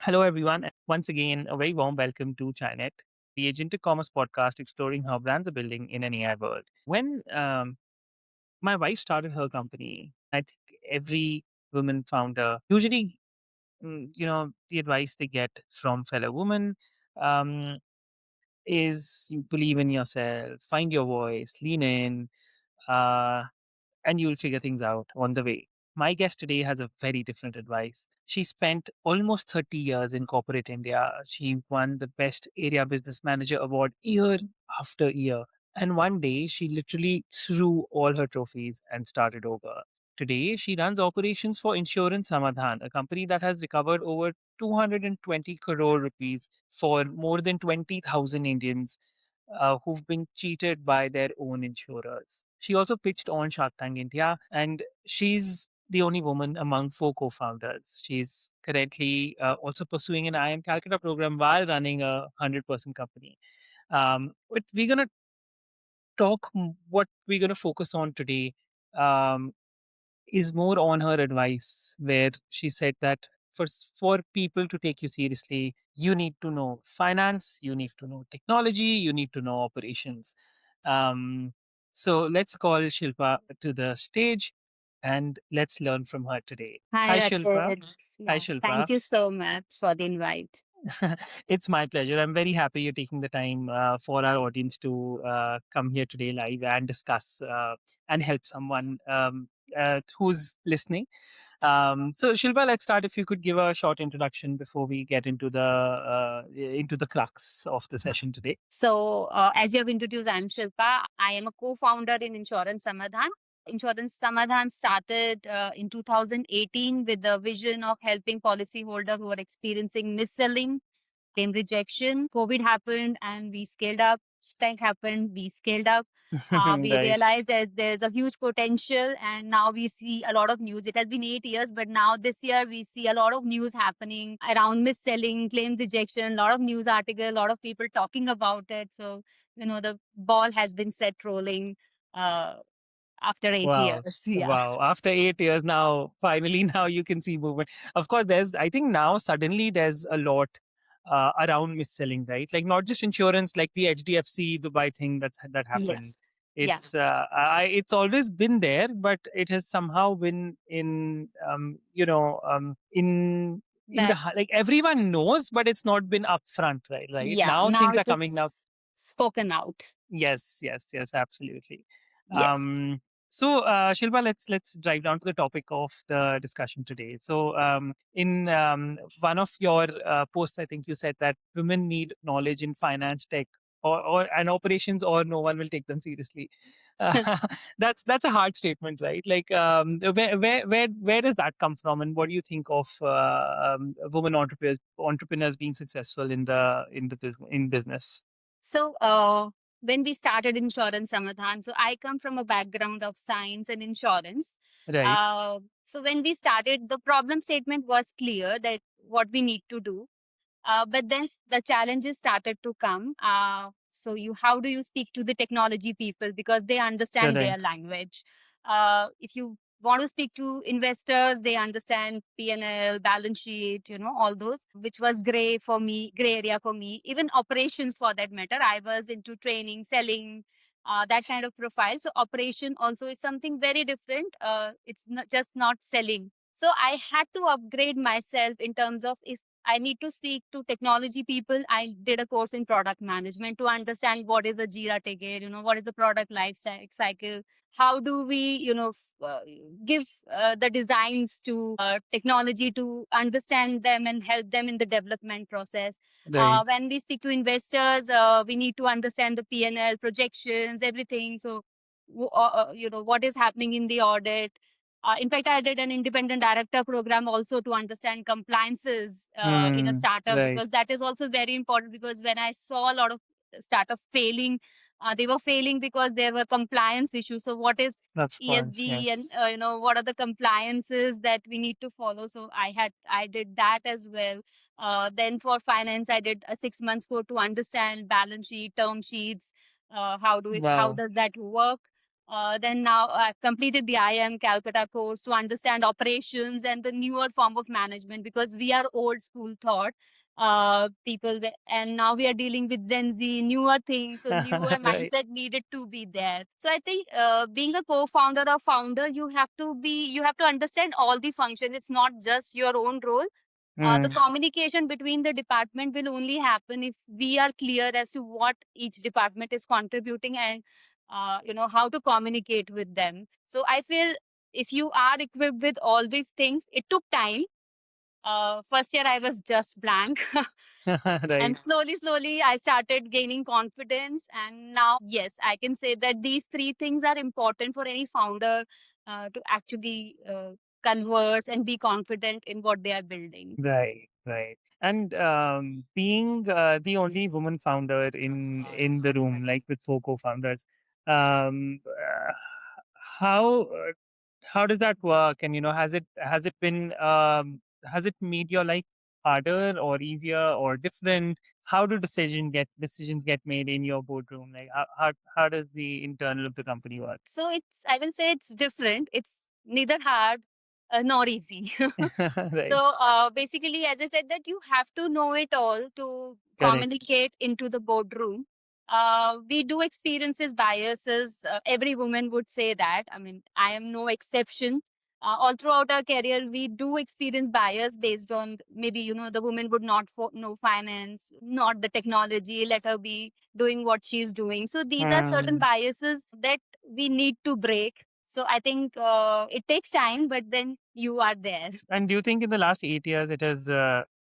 Hello, everyone. Once again, a very warm welcome to ChaiNet, the Agentic Commerce podcast exploring how brands are building in an AI world. When my wife started her company, I think every woman founder usually, the advice they get from fellow women um, is you believe in yourself, find your voice, lean in, uh, and you'll figure things out on the way. My guest today has a very different advice. She spent almost 30 years in corporate India. She won the Best Area Business Manager award year after year. And one day, she literally threw all her trophies and started over. Today, she runs operations for Insurance Samadhan, a company that has recovered over 220 crore rupees for more than 20,000 Indians who've been cheated by their own insurers. She also pitched on Shark Tank India, and she's the only woman among four co-founders. She's currently also pursuing an IIM Calcutta program while running a 100% company. But we're gonna what we're gonna focus on today. Um, is more on her advice, where she said that for people to take you seriously, you need to know finance, you need to know technology, you need to know operations. Um, so let's call Shilpa to the stage and let's learn from her today. Hi, Hi, Shilpa. Rachit. Hi, Yeah, Shilpa. thank you so much for the invite. It's my pleasure. I'm very happy you're taking the time for our audience to come here today live and discuss and help someone who's listening. So Shilpa, let's start. If you could give a short introduction before we get into the crux of the session today. So, as you have introduced, I'm Shilpa. I am a co-founder in Insurance Samadhan. Insurance Samadhan started in 2018 with the vision of helping policyholders who are experiencing mis-selling, claim rejection. COVID happened and we scaled up. Tank happened, we scaled up. We Right. realized that there's a huge potential, and now we see a lot of news. It has been 8 years, but now this year we see a lot of news happening around mis-selling, claim rejection, a lot of news articles, a lot of people talking about it. So, the ball has been set rolling uh, after eight Wow. years. Yeah. Wow. After 8 years now, finally now you can see movement. Of course, I think now suddenly there's a lot around mis-selling, right? Like not just insurance, like the HDFC Dubai thing that Yes. happened. Yeah. It's always been there, but it has somehow been in the That's, like everyone knows, but it's not been upfront, right? yeah. Now Now things it are coming now. is spoken out. Yes, yes, yes, absolutely. Yes. Shilpa, let's drive down to the topic of the discussion today. So, in one of your posts, I think you said that women need knowledge in finance, tech, or and operations, or no one will take them seriously. Uh, that's a hard statement, right? Like, where does that come from, and what do you think of women entrepreneurs being successful in business? So, when we started Insurance Samadhan, so I come from a background of science and insurance. Right. So when we started, the problem statement was clear that what we need to do. But then the challenges started to come. So how do you speak to the technology people because they understand their Correct. language? If you want to speak to investors, they understand P&L, balance sheet, all those, which was gray area for me. Even operations for that matter. I was into training, selling, that kind of profile. So operation also is something very different. It's not just not selling. So I had to upgrade myself in terms of if I need to speak to technology people. I did a course in product management to understand what is a Jira ticket, what is the product life cycle. How do we, give the designs to technology to understand them and help them in the development process. Right. When we speak to investors, we need to understand the P&L projections, everything. So, what is happening in the audit. In fact, I did an independent director program also to understand compliances in a Hmm. startup, Right. because that is also very important. Because when I saw a lot of startup failing, they were failing because there were compliance issues. So, what is Of course. ESG, and Yes. what are the compliances that we need to follow? So, I did that as well. Then for finance, I did a 6 months course to understand balance sheet, term sheets. How Wow. does that work? Then now I've completed the IIM Calcutta course to understand operations and the newer form of management, because we are old school thought people, and now we are dealing with Gen Z, newer things, so newer Right. mindset needed to be there. So I think being a co-founder or founder, you have to understand all the functions. It's not just your own role. The Mm. communication between the department will only happen if we are clear as to what each department is contributing, and how to communicate with them. So I feel if you are equipped with all these things, it took time. First year I was just blank. Right. And slowly, I started gaining confidence. And now, yes, I can say that these three things are important for any founder to actually converse and be confident in what they are building. Right, right. And being the only woman founder in the room, like with four co-founders, um, uh, how how does that work? And has it made your life harder or easier or different? How do decisions get made in your boardroom? Like how does the internal of the company work? So I will say it's different. It's neither hard nor easy. Right. So basically, as I said, that you have to know it all to Correct. communicate into the boardroom. We do experiences biases. Every woman would say that. I mean, I am no exception. All throughout our career, we do experience bias based on maybe the woman would not know finance, not the technology. Let her be doing what she's doing. So these are certain Mm. biases that we need to break. So I think it takes time, but then you are there. And do you think in the last 8 years it has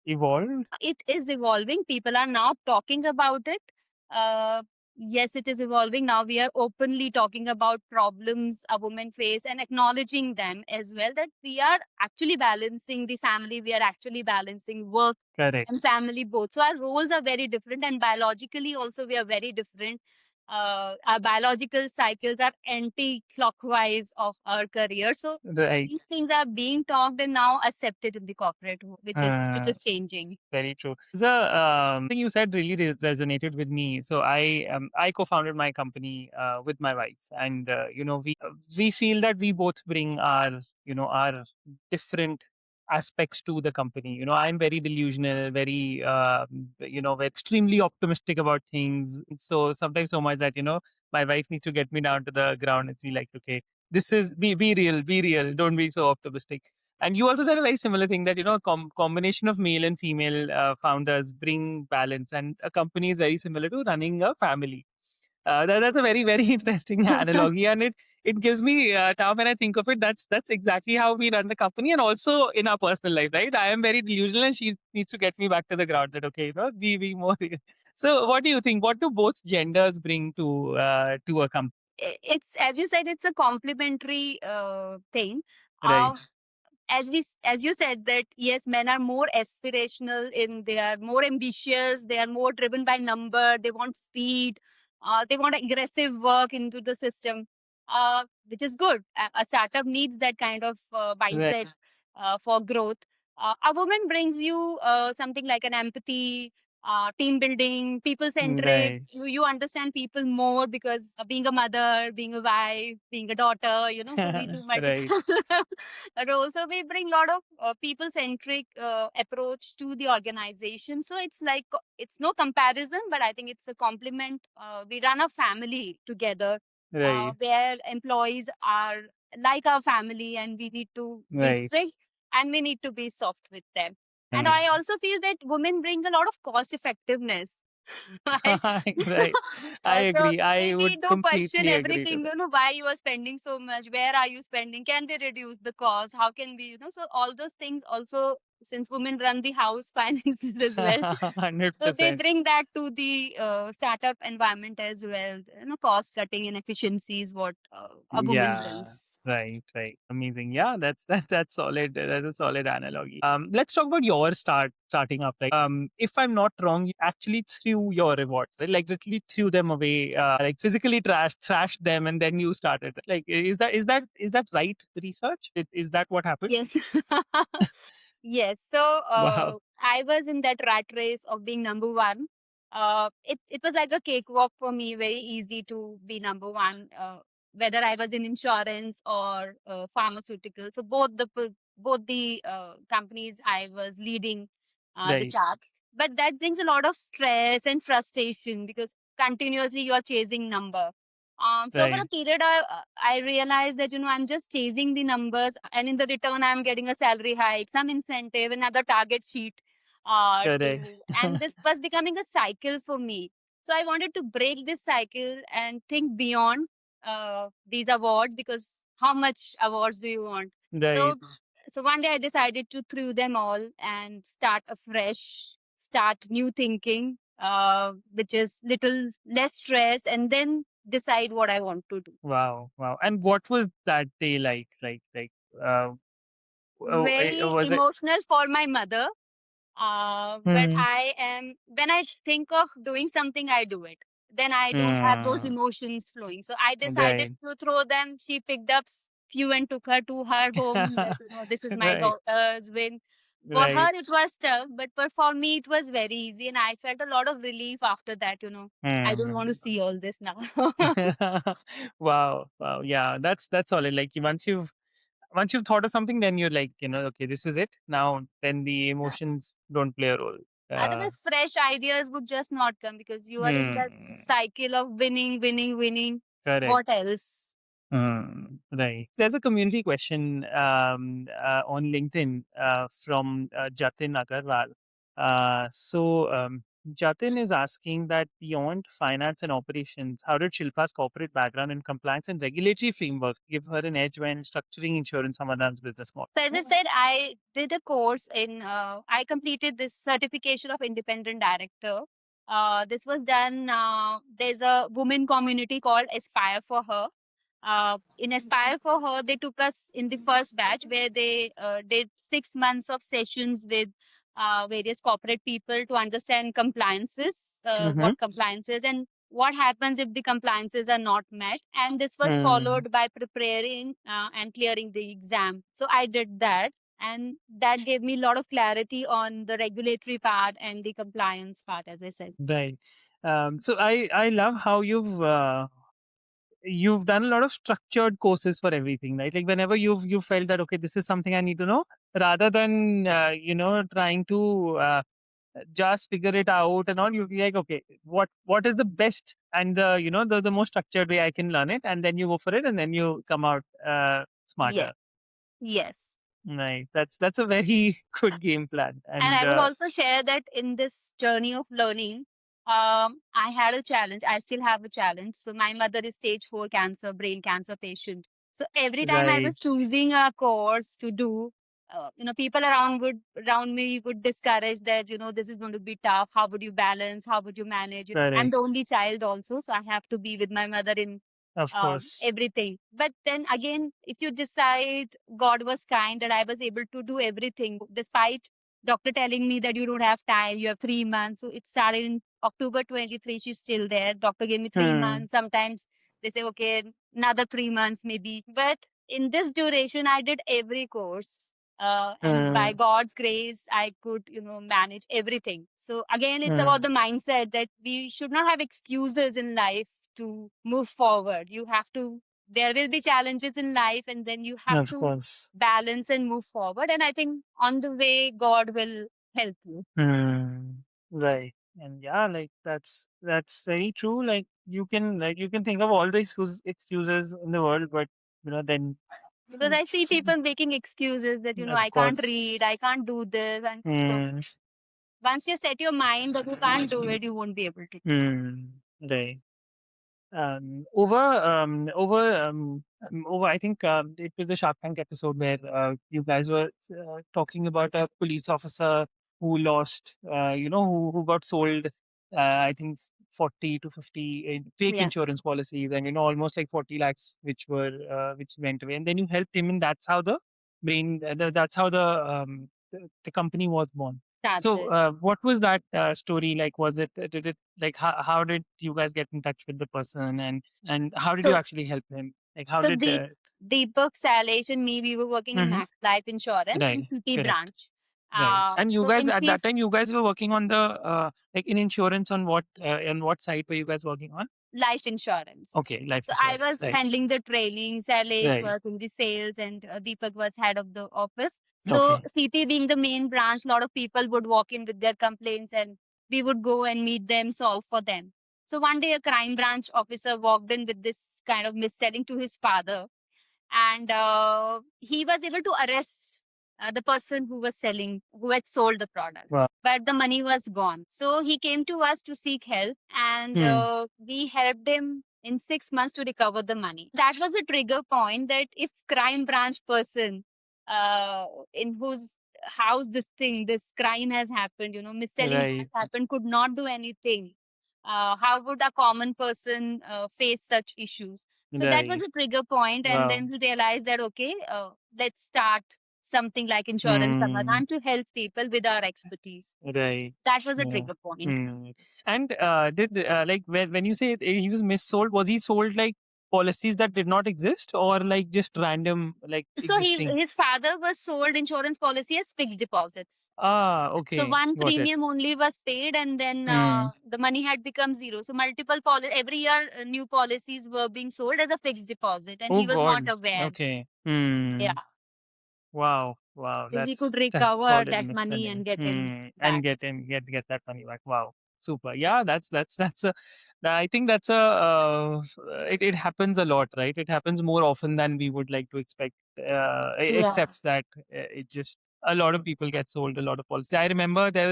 evolved? It is evolving. People are now talking about it. Uh, yes, it is evolving. Now we are openly talking about problems a woman face and acknowledging them as well. That we are actually balancing the family. We are actually balancing work Correct. and family both. So our roles are very different, and biologically also we are very different. Our biological cycles are anti-clockwise of our career. So Right. these things are being talked and now accepted in the corporate, which Uh, is changing. Very true. The thing you said really resonated with me. So I co-founded my company with my wife, and we feel that we both bring our different aspects to the company. I'm very delusional, very we're extremely optimistic about things. So sometimes so much that my wife needs to get me down to the ground and see like, okay, this is be real, don't be so optimistic. And you also said a very similar thing that combination of male and female founders bring balance, and a company is very similar to running a family. That's a very very interesting analogy, and it gives me now when I think of it, that's exactly how we run the company, and also in our personal life, right? I am very delusional, and she needs to get me back to the ground. That okay, be more. So, what do you think? What do both genders bring to a company? It's, as you said, it's a complementary thing. Right, As you said that yes, men are more aspirational, in they are more ambitious, they are more driven by number, they want speed, they want aggressive work into the system, which is good. A startup needs that kind of right, mindset for growth. A woman brings you something like an empathy, team building, people centric. right, You understand people more because being a mother, being a wife, being a daughter, so we do right, multiple roles. So we bring a lot of people centric approach to the organization. So it's like it's no comparison, but I think it's a compliment. We run a family together right, where employees are like our family, and we need to be right. strict and we need to be soft with them. And Mm. I also feel that women bring a lot of cost effectiveness. I, Right. I so agree. I we would do question completely agree to everything, that. why you are spending so much, where are you spending, can we reduce the cost, how can we, so all those things also, since women run the house finances as well, so they 100%. bring that to the startup environment as well. Cost cutting and efficiency is what a woman Yeah. brings. Right, right. Amazing. Yeah, that's solid. That's a solid analogy. Let's talk about your starting up. Like, if I'm not wrong, you actually threw your rewards, right? Like literally threw them away, like physically trashed them, and then you started. Like, is that right? Research? Is that what happened? Yes. Yes. So Wow. I was in that rat race of being number one. It was like a cakewalk for me, very easy to be number one. whether I was in insurance or pharmaceutical. So both the companies I was leading the Right. charts. But that brings a lot of stress and frustration because continuously you're chasing number. So over a Right. period, I realized that I'm just chasing the numbers, and in the return, I'm getting a salary hike, some incentive, another target sheet. Correct. And this was becoming a cycle for me. So I wanted to break this cycle and think beyond these awards, because how much awards do you want? Right. So so one day I decided to throw them all and start afresh, start new thinking, which is little less stress, and then decide what I want to do. Wow. Wow. And what was that day like? Uh, Very was it? emotional for my mother. But Hmm. when I think of doing something, I do it. Then I don't have those Hmm. emotions flowing. So I decided Right. to throw them. She picked up few and took her to her home. That, this is my Right. daughter's win. For her, Right. it was tough, but for me, it was very easy. And I felt a lot of relief after that. I don't want Hmm. to see all this now. Wow. Wow. Yeah. That's solid. Like once you've thought of something, then you're like, okay, this is it. Now, then the emotions don't play a role. Uh, Otherwise, fresh ideas would just not come because you are in that hmm. cycle of winning, winning, winning. Correct. What else? Right. There's a community question on LinkedIn from Jatin Agarwal. Jatin is asking that beyond finance and operations, how did Shilpa's corporate background in compliance and regulatory framework give her an edge when structuring Insurance Samadhan's business model? So as I said, I did a course I completed this certification of independent director. This was done, there's a women community called Aspire for Her. In Aspire for Her, they took us in the first batch where they did 6 months of sessions with various corporate people to understand compliances, Mm-hmm. what compliance is, and what happens if the compliances are not met. And this was Hmm. followed by preparing and clearing the exam. So I did that. And that gave me a lot of clarity on the regulatory part and the compliance part, as I said. Right. So I love how you've done a lot of structured courses for everything, right? Like whenever you felt that okay, this is something I need to know, rather than trying to just figure it out and all, you be like, okay, what is the best and the most structured way I can learn it, and then you go for it, and then you come out Yes. smarter. Yes. Right. That's a very good game plan, And and I will also share that in this journey of learning, I had a challenge. I still have a challenge. So my mother is stage 4 cancer, brain cancer patient. So every time I was right, choosing a course to do, people around me would discourage that, this is going to be tough. How would you balance? How would you manage it? I'm correct, the only child also, so I have to be with my mother in of course. everything. But then again, if you decide, God was kind that I was able to do everything despite doctor telling me that you don't have time, you have 3 months. So it started in October 23. She's still there. Doctor gave me three Hmm. months. Sometimes they say, okay, another 3 months maybe. But in this duration, I did every course. And by Hmm. God's grace, I could, manage everything. So again, it's about Hmm. the mindset that we should not have excuses in life to move forward. There will be challenges in life, and then you have Of to course. balance and move forward. And I think on the way, God will help you. Hmm. Right. And yeah, like that's very true. Like you can think of all the excuses in the world, but then Because I see people making excuses that, of I can't read, course. I can't do this. And so Hmm. once you set your mind that you can't do it, you won't be able to. Hmm. Right. Over I think it was the Shark Tank episode where you guys were talking about a police officer who lost who got sold I think 40 to 50 fake Yeah, insurance policies, and almost like 40 lakhs which went away, and then you helped him, and that's how the that's how the company was born. So, started. what was that story like? Was it did it like how did you guys get in touch with the person, and how did you So, actually help him? Like how so did Deepak, Salesh, and me, we were working in Mhm. Max Life Insurance in Right, City correct, branch. right. And you So guys in at that fifth, time you guys were working on the like in insurance on what side were you guys working on? life insurance. Okay, life So I insurance. was Right. handling the training, Sailesh Right. was in the sales, and Deepak was head of the office. So Okay. CT being the main branch, a lot of people would walk in with their complaints, and we would go and meet them, solve for them. So one day a crime branch officer walked in with this kind of mis-selling to his father, and he was able to arrest the person who was selling, who had sold the product, Wow. but the money was gone. So he came to us to seek help, and Hmm. we helped him in 6 months to recover the money. That was a trigger point, that if crime branch person, in whose house this crime has happened, mis-selling has Right. happened, could not do anything, how would a common person face such issues? So that was Right. a trigger point, and Wow. then we realized that okay, let's start something like Insurance Hmm. Samadhan to help people with our expertise. Right. That was a Yeah. trigger point. Hmm. And did like when you say he was missold, was he sold like policies that did not exist, or like just random like So existing? his father was sold insurance policy as fixed deposits. Ah, So okay, one got it. premium only was paid, and then Hmm. the money had become zero. So multiple every year new policies were being sold as a fixed deposit, and Oh he was not God. aware. Okay. Yeah, Hmm. Wow. Wow. so he could That's recover solid that money mis-selling. and get in Hmm. And back. get that money back. Wow. Super. Yeah. That's a. I think that's a. It happens a lot, right? It happens more often than we would like to expect. Yeah. Except that it just a lot of people get sold a lot of policy. I remember there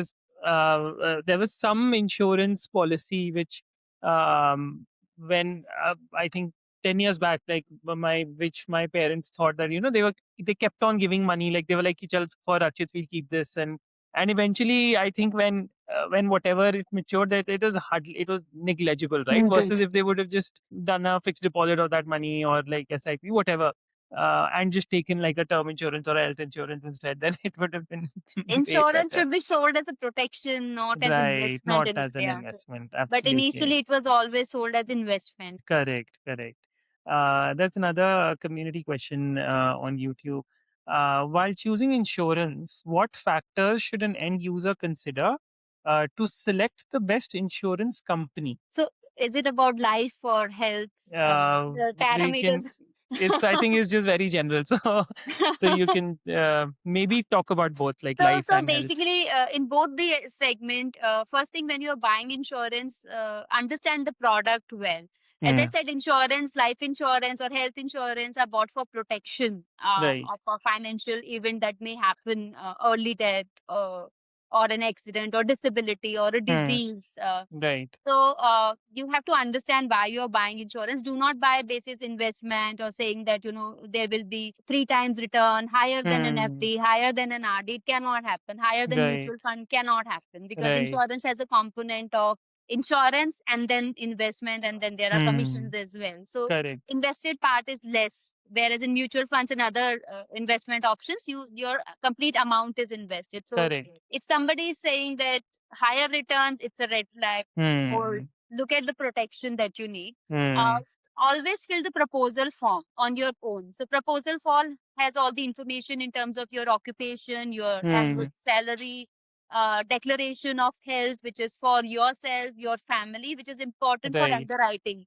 was some insurance policy which when I think 10 years back, like my parents thought that they kept on giving money, like they were like, "Chal, for Rachit we'll keep this," and eventually I think when whatever it matured, that it was negligible, right? Versus if they would have just done a fixed deposit of that money, or like SIP, whatever, and just taken like a term insurance or a health insurance instead, then it would have been way Insurance better. should be sold as a protection, not as Right, investment not in as an yeah. investment. But Absolutely. initially it was always sold as investment. Correct, correct. That's another community question on YouTube. While choosing insurance, what factors should an end user consider to select the best insurance company? So is it about life or health? Uh, The we parameters. can. It's I think it's just very general. So you can maybe talk about both, like So, life so and health. basically, in both the segment, first thing when you're buying insurance, understand the product well. As I Hmm. said, insurance, life insurance or health insurance are bought for protection Right. of a financial event that may happen, early death, or an accident or disability or a Hmm. disease. Right. So you have to understand why you're buying insurance. Do not buy basis investment or saying that there will be 3 times return, higher than an Hmm. FD, higher than an RD. It cannot happen. Higher than Right. mutual fund cannot happen, because Right. insurance has a component of insurance and then investment, and then there are Hmm. commissions as well. So Correct. invested part is less. Whereas in mutual funds and other investment options, your complete amount is invested. So Correct. if somebody is saying that higher returns, it's a red flag. Or Hmm. look at the protection that you need. Hmm. Always fill the proposal form on your own. So proposal form has all the information in terms of your occupation, your annual Hmm. salary, declaration of health, which is for yourself, your family, which is important for Right. underwriting,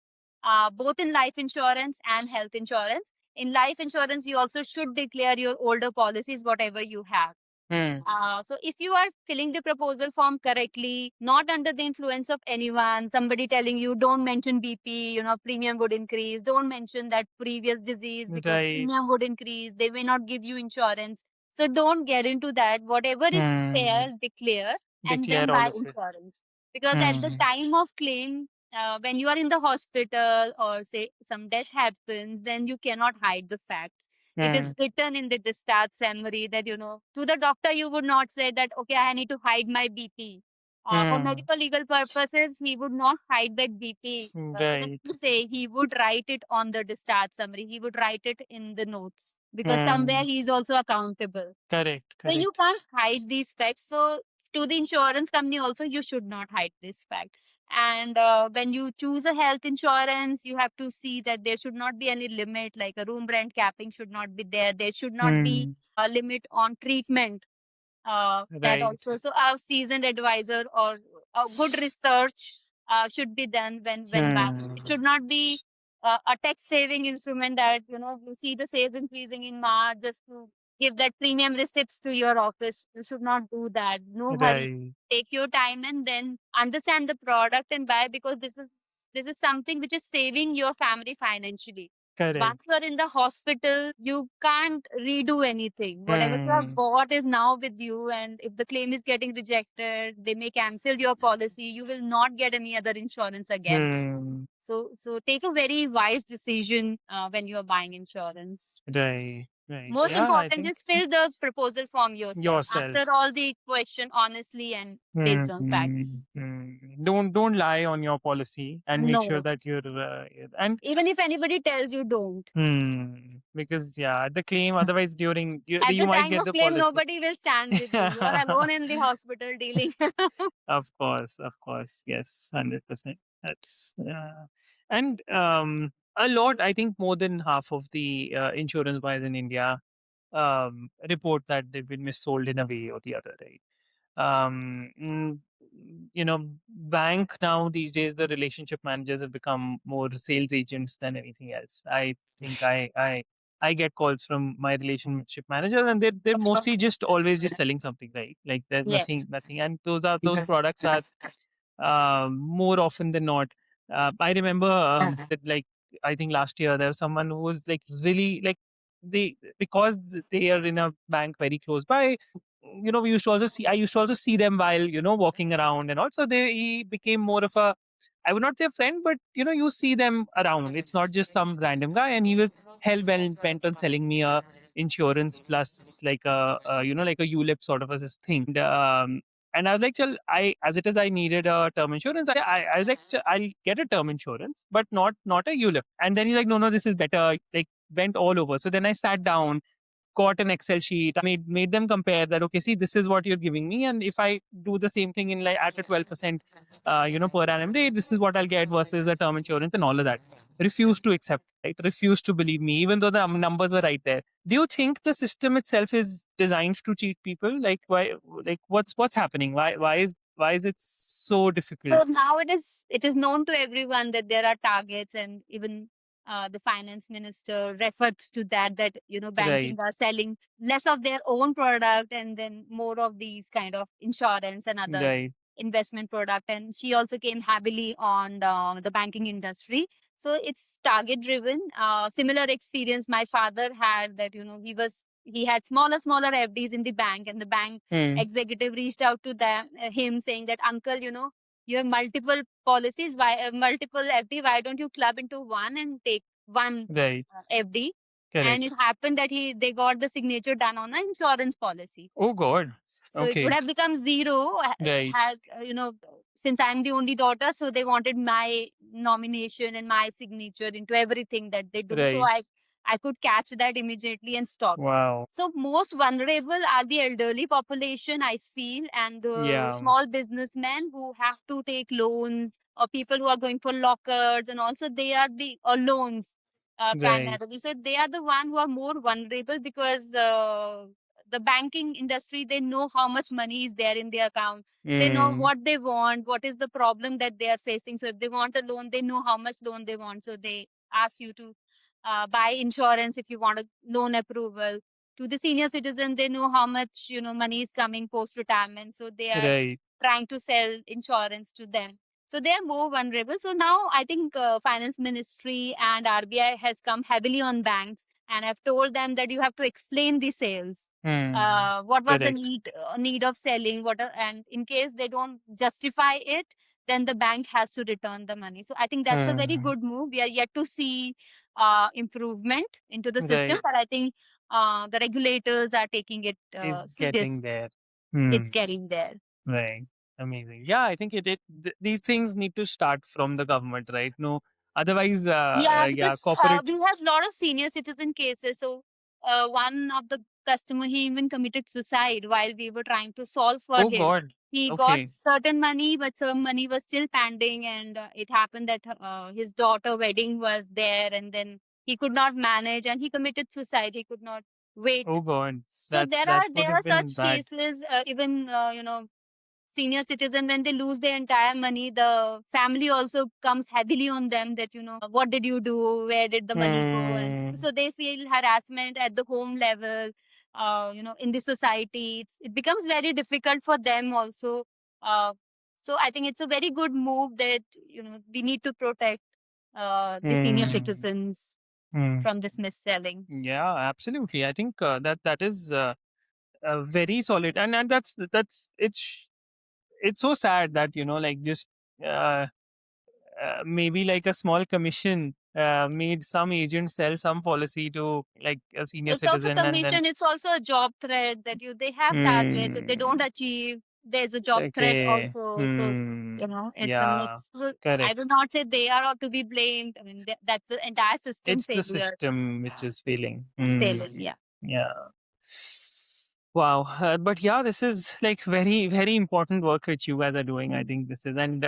both in life insurance and health insurance. In life insurance, you also should declare your older policies, whatever you have. Hmm. So if you are filling the proposal form correctly, not under the influence of anyone, somebody telling you don't mention BP, premium would increase, don't mention that previous disease because Right. premium would increase, they may not give you insurance. So don't get into that. Whatever is Hmm. fair, declare and then Declare all buy of it. insurance. Because at the Hmm. time of claim, when you are in the hospital or say some death happens, then you cannot hide the facts. It is Hmm. written in the discharge summary that to the doctor you would not say that okay, I need to hide my BP. For Hmm. medical legal purposes, he would not hide that BP. Even if Right. you say, he would write it on the discharge summary, he would write it in the notes, because somewhere Hmm. he is also accountable. Correct. So you Correct. can't hide these facts. So to the insurance company also, you should not hide this fact. And when you choose a health insurance, you have to see that there should not be any limit, like a room rent capping should not be there. There should not be Hmm. a limit on treatment. That Right. also. So a seasoned advisor or a good research should be done when buying. It should not be a tax saving instrument that you see the sales increasing in March just to give that premium receipts to your office. You should not do that. No hurry. Right. Take your time and then understand the product and buy, because this is something which is saving your family financially. Correct. Once you are in the hospital, you can't redo anything. Whatever you have bought is now with you, and if the claim is getting rejected, they may cancel your policy. You will not get any other insurance again. Hmm. So take a very wise decision when you are buying insurance. Right. Right. Most Yeah, I important think is fill the proposal form yourself. yourself. Answer all the question honestly and based on facts. Don't lie on your policy and make sure No. that you're and Even if anybody tells you, don't. because yeah, the claim otherwise during At you the might time get of the claim, policy. nobody will stand with you. You are alone in the hospital dealing. Of course, yes, 100%. That's and a lot. I think more than half of the insurance buyers in India report that they've been missold in a way or the other, right? um mm, Bank now these days, the relationship managers have become more sales agents than anything else. I think I get calls from my relationship managers, and they're mostly just always just selling something, right? Like there's Yes. nothing, and those products are more often than not. I remember that, like, I think last year there was someone who was like really like, because they are in a bank very close by. We used to also see. I used to also see them while walking around, and also he became more of a. I would not say a friend, but you see them around. It's not just some random guy, and he was hell bent on selling me a insurance plus like like a ULIP sort of a this thing. And I was like, "Chal, as it is, I needed a term insurance. I was like, I'll get a term insurance, but not a ULIP." And then he's like, no, this is better. Like, went all over. So then I sat down, got an Excel sheet, made them compare that. Okay, see, this is what you're giving me, and if I do the same thing in like at a 12%, per annum rate, this is what I'll get versus a term insurance and all of that. Refused to accept, right? Refused to believe me, even though the numbers were right there. Do you think the system itself is designed to cheat people? Like why? Like what's happening? Why is it so difficult? So now it is known to everyone that there are targets, and even the finance minister referred to that Right, banking are selling less of their own product and then more of these kind of insurance and other right. investment product. And she also came heavily on the banking industry. So it's target driven. Similar experience my father had, that he had smaller FDs in the bank, and the bank Hmm. executive reached out to him saying that, uncle, you have multiple policies, why multiple FD, why don't you club into one and take one Right. FD? And Correct. it happened that they got the signature done on an insurance policy. Oh God. So it would Okay. have become zero Right. had since I'm the only daughter, so they wanted my nomination and my signature into everything that they do. So Right. I could catch that immediately and stop it. Wow. So most vulnerable are the elderly population, I feel, and the Yeah. small businessmen who have to take loans, or people who are going for lockers, and also they are the or loans Right. primarily. So they are the one who are more vulnerable, because the banking industry, they know how much money is there in their account. They know Mm. what they want, what is the problem that they are facing. So if they want a loan, they know how much loan they want, so they ask you to buy insurance if you want a loan approval. To the senior citizen, they know how much money is coming post retirement, so they are Right. trying to sell insurance to them. So they are more vulnerable. So now I think finance ministry and RBI has come heavily on banks and have told them that you have to explain the sales. What was the Correct. need of selling? And in case they don't justify it, then the bank has to return the money. So I think that's a very Hmm. good move. We are yet to see improvement into the system, Right. but I think the regulators are taking it Is serious. getting there. It's Hmm. getting there. Right. Amazing. Yeah, I think these things need to start from the government, right? No, otherwise, Yeah, yeah, because we corporates. have a lot of senior citizen cases. So one of the customer, he even committed suicide while we were trying to solve for Oh him. God. He got Okay. certain money, but some money was still pending, and it happened that his daughter wedding was there, and then he could not manage, and he committed suicide. He could not wait. Oh God. So That there that are would there have are been such bad. cases, even senior citizen, when they lose their entire money, the family also comes heavily on them that, what did you do? Where did the money go? And Hmm. so they feel harassment at the home level, in the society. It becomes very difficult for them also. Uh, so I think it's a very good move that, we need to protect the senior Hmm. citizens Hmm. from this mis-selling. Yeah, absolutely. I think that is very solid, and that's it's so sad that like just uh, maybe like a small commission made some agent sell some policy to like a senior It's also citizen, and then commission. It's also a job threat that they have targets. If they don't hmm, achieve, there's a job threat okay, also. So, it's a yeah, mix. So I correct. will not say they are all to be blamed. I mean, that's the entire system It's the failure. system which is failing. Failing, yeah. Yeah. Wow. But yeah, this is like very, very important work which you guys are doing. I think this is, and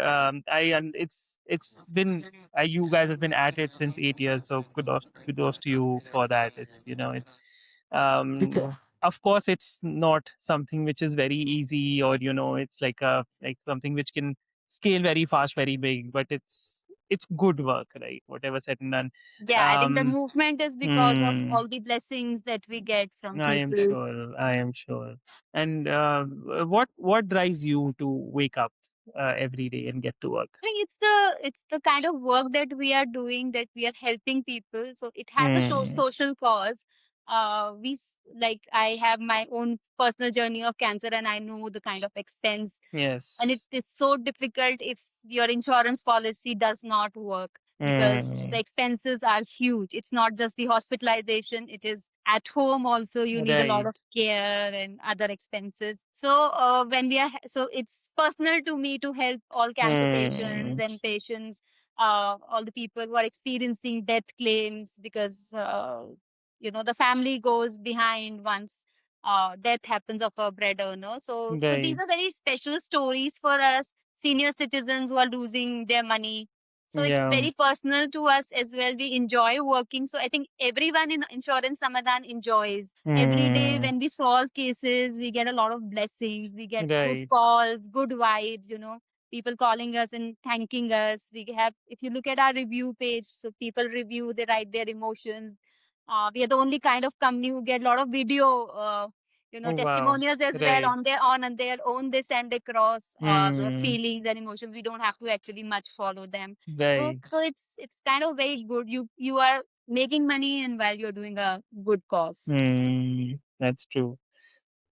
it's been, you guys have been at it since 8 years. So kudos to you for that. It's, of course, it's not something which is very easy, or, it's like something which can scale very fast, very big, but it's good work, right? Whatever said and done. Yeah, I think the Um, movement is because of hmm. all the blessings that we get from I am people. sure. I am sure. And what drives you to wake up every day and get to work? I think it's the kind of work that we are doing, that we are helping people. So it has a Hmm. social cause. Like, I have my own personal journey of cancer, and I know the kind of expense, and it Yes. is so difficult if your insurance policy does not work, because Hmm. the expenses are huge. It's not just the hospitalization, it is at home also. You need a lot Right. of care and other expenses. So so it's personal to me to help all cancer patients Hmm. and patients, all the people who are experiencing death claims, because the family goes behind once death happens of a bread earner. So these Right. are very special stories for us, senior citizens who are losing their money. So it's Yeah. very personal to us as well. We enjoy working. So I think everyone in Insurance Samadhan enjoys. Every day Hmm. when we solve cases, we get a lot of blessings. We get good Right. calls, good vibes, people calling us and thanking us. We have, if you look at our review page, so people review, they write their emotions. We are the only kind of company who get a lot of video, Oh, wow. testimonials as well, Right. on their own. They send across the Hmm. feelings and emotions. We don't have to actually much follow them. So Right. so it's kind of very good. You are making money, and while you're doing a good cause. Hmm. That's true.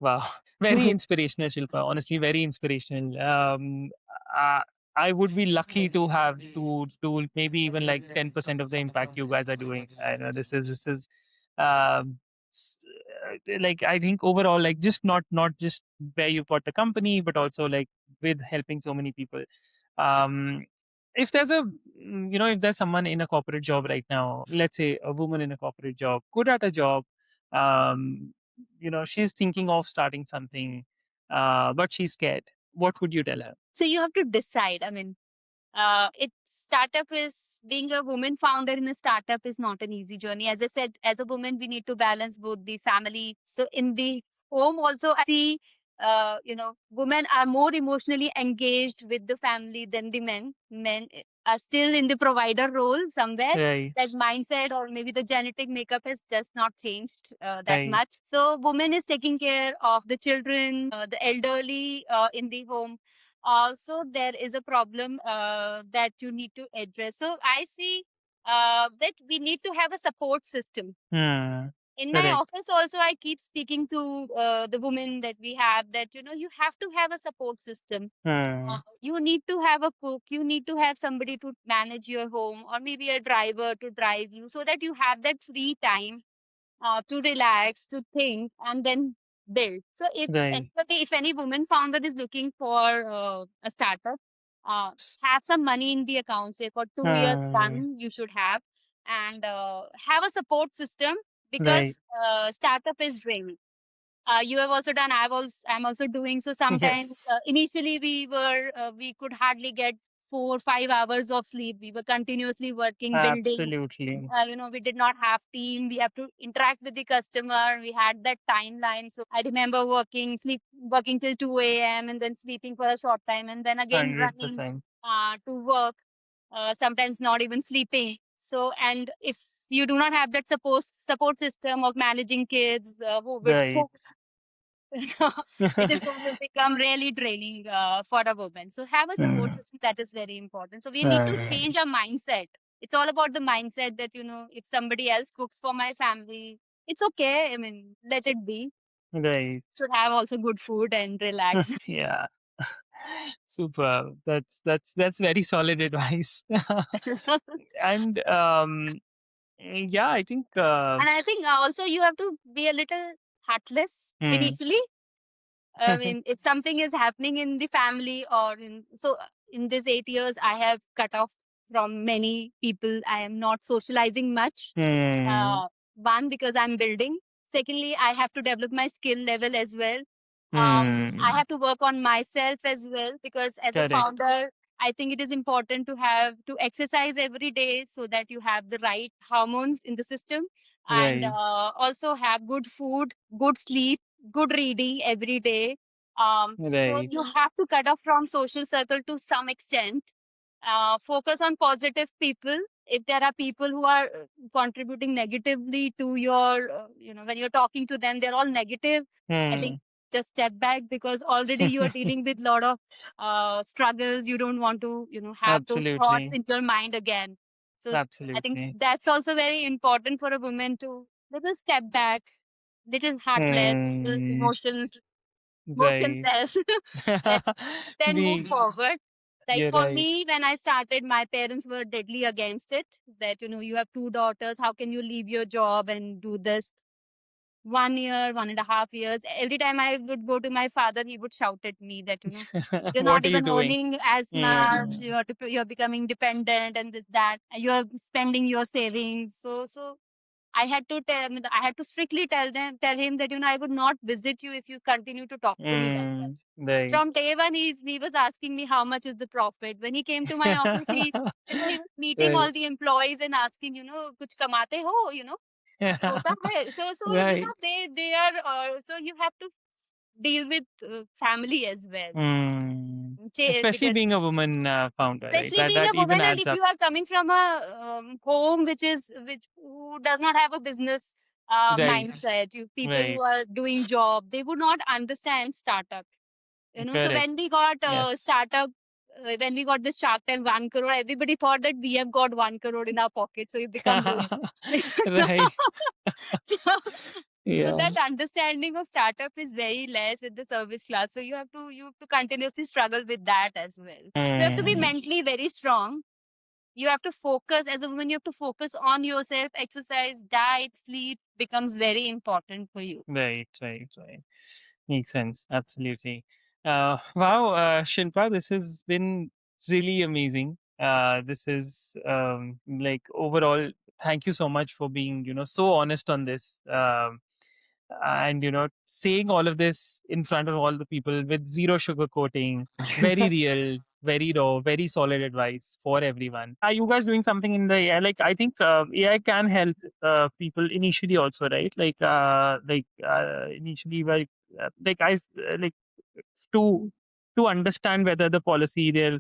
Wow, very inspirational, Shilpa. Honestly, very inspirational. Uh, I would be lucky to have to maybe even like 10% of the impact you guys are doing. I know this is um, s- like I think overall, like just not just where you've got the company, but also like with helping so many people. Um, if there's if there's someone in a corporate job right now, let's say a woman in a corporate job, good at a job, um, she's thinking of starting something, but she's scared. What would you tell her? So you have to decide. I mean, it startup is being a woman founder in a startup is not an easy journey. As I said, as a woman, we need to balance both the family. So in the home also, I see, women are more emotionally engaged with the family than the men. Men are still in the provider role somewhere. Right. That mindset, or maybe the genetic makeup has just not changed that Right. much. So woman is taking care of the children, the elderly in the home. Also, there is a problem that you need to address. So I see that we need to have a support system. Hmm. In my Correct. office also, I keep speaking to the women that we have, that you have to have a support system. Hmm. You need to have a cook, you need to have somebody to manage your home, or maybe a driver to drive you, so that you have that free time to relax, to think, and then build. So Right. if any woman founder is looking for a startup, uh, have some money in the account, say for 2 years Hmm. run, you should have, and have a support system, because Right. startup is draining. You have also done. I'm also doing. So sometimes Yes. initially we could hardly get 4-5 hours of sleep. We were continuously working, building. Absolutely. We did not have team. We have to interact with the customer. We had that timeline. So I remember working till 2 a.m. and then sleeping for a short time and then again running 100%. to work. Sometimes not even sleeping. So, and if you do not have that support system of managing kids, Right. it is going to become really draining for a woman. So have a support Hmm. system, that is very important. So we need to Right. change our mindset. It's all about the mindset that, if somebody else cooks for my family, it's okay. I mean, let it be. Right. Should have also good food and relax. Yeah. Super. That's very solid advice. And yeah, I think And I think also you have to be a little heartless hmm. initially. I mean, if something is happening in the family or in these 8 years, I have cut off from many people. I am not socializing much. Hmm. One, because I'm building. Secondly, I have to develop my skill level as well. I Hmm. have to work on myself as well because as a Correct. founder, I think it is important to have to exercise every day so that you have the right hormones in the system and Right. also have good food, good sleep, good reading every day. So Right. you have to cut off from social circle to some extent. Focus on positive people. If there are people who are contributing negatively to your, when you're talking to them, they're all negative. I Hmm. think just step back because already you are dealing with a lot of struggles. You don't want to, have those thoughts Absolutely. in your mind again. So I think Absolutely. that's also very important for a woman to little step back, little heartless, little Hmm. Right. motionless, and then move The forward. Like You're for right. me, when I started, my parents were deadly against it. That you have two daughters. How can you leave your job and do this? 1 year, 1.5 years. Every time I would go to my father, he would shout at me that you're not What are you even doing? earning as much. Hmm. You're becoming dependent and this that. And you're spending your savings. So I had to strictly tell him that I would not visit you if you continue to talk to me like Hmm. this. Right. From day one, he was asking me how much is the profit. When he came to my office, he was meeting Right. all the employees and asking, kuch kamate ho, hota hai. So Right. they are so you have to deal with family as well. Hmm. Especially Because being a woman founder, right? especially That being that a even woman and adds if up. you are coming from a home which who does not have a business Right. mindset, people who Right. are doing job, they would not understand startup. So Correct. when we got Yes. startup, when we got this Shark Tank 1 crore, everybody thought that we have got 1 crore in our pocket, so you become rich. Right. So Yeah. that understanding of startup is very less in the service class. So you have to continuously struggle with that as well. So you have to be Hmm. mentally very strong. You have to focus as a woman. You have to focus on yourself. Exercise, diet, sleep becomes very important for you. Right. Right. Right. Makes sense. Absolutely. Wow, Shilpa, this has been really amazing. This is like overall, thank you so much for being, so honest on this. And, saying all of this in front of all the people with zero sugar coating, very real, very raw, very solid advice for everyone. Are you guys doing something in the AI? Like, I think AI can help people initially also, right? Like initially, like like to to understand whether the policy So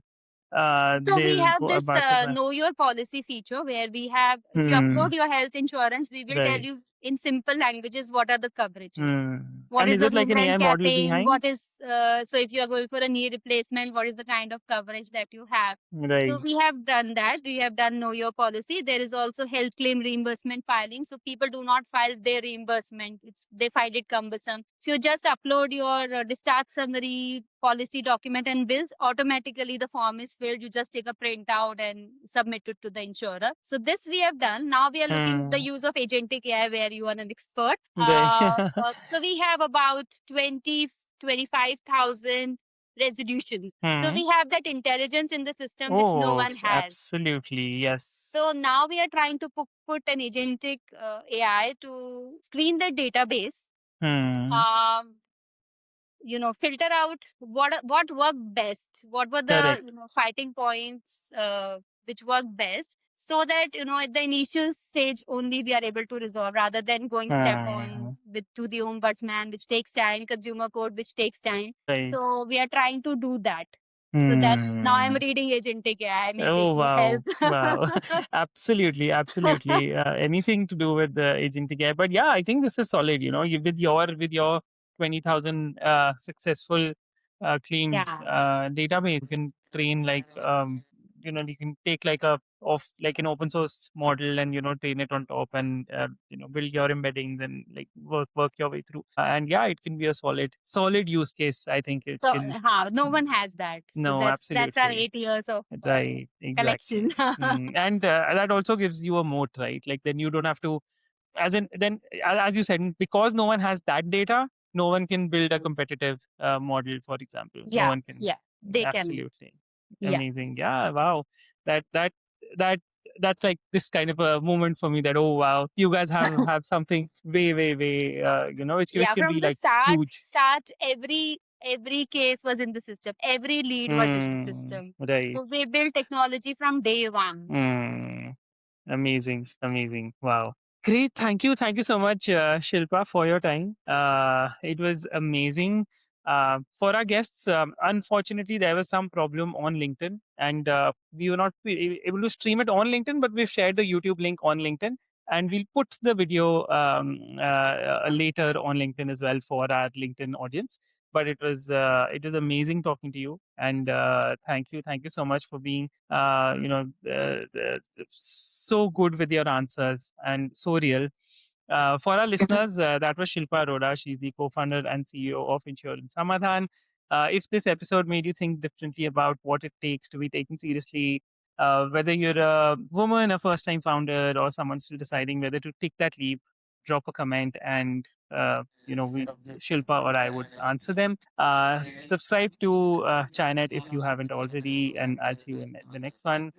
we they'll have go this about to buy. know your policy feature where we have, if you Hmm. upload your health insurance, we will tell Right. you in simple languages what are the coverages. Hmm. What And is is the it like room an AI rent model capping? behind? What is, so if you are going for a knee replacement, what is the kind of coverage that you have? So Right. we have done that. We have done know your policy. There is also health claim reimbursement filing. So people do not file their reimbursement. They find it cumbersome. So you just upload your discharge summary, policy document and bills. Automatically the form is filled. You just take a printout and submit it to the insurer. So this we have done. Now we are looking the Hmm. use of Agentic AI where you are an expert. Right. So we have about 25,000 resolutions. So Hmm. we have that intelligence in the system which no Oh, one has. absolutely. So Yes. now we are trying to put an agentic AI to screen the database, Hmm. um, filter out what worked best, what were the Correct. fighting points which worked best, so that at the initial stage only we are able to resolve, rather than going step on with to the ombudsman, which takes time, consumer court, which takes time. Right. So we are trying to do that. So that's now I'm Hmm. reading Agentic AI. Maybe Oh it will help. wow, wow, absolutely, absolutely. Anything to do with the agentic AI, but yeah, I think this is solid. With your 20,000 successful claims Yeah. database, you can train like you can take like an open source model and train it on top and build your embeddings and like work your way through. And yeah, it can be a solid use case. I think it So can. no one has that. So No, that's our absolutely. 8 years of Right, collection. exactly. And that also gives you a moat, right? Like then you don't have to, as you said, because no one has that data, no one can build a competitive model, for example. No Yeah, one can. yeah, they can. Absolutely. Yeah. Amazing. Yeah, wow. That, that, that, that's like this kind of a moment for me that, oh, wow, you guys have something way, way, way, which Yeah, can from be the like huge. start, every case was in the system. Every lead was in the system. Right. So we built technology from day one. Mm. Amazing, amazing. Wow. Great. Thank you. Thank you so much, Shilpa, for your time. It was amazing. For our guests, unfortunately, there was some problem on LinkedIn, and we were not able to stream it on LinkedIn, but we've shared the YouTube link on LinkedIn, and we'll put the video later on LinkedIn as well for our LinkedIn audience. But it was amazing talking to you, and thank you so much for being so good with your answers and so real. For our listeners, that was Shilpa Arora. She's the co-founder and CEO of Insurance Samadhan. If this episode made you think differently about what it takes to be taken seriously, whether you're a woman, a first-time founder, or someone still deciding whether to take that leap, drop a comment, and Shilpa or I would answer them. Subscribe to ChaiNet if you haven't already, and I'll see you in the next one.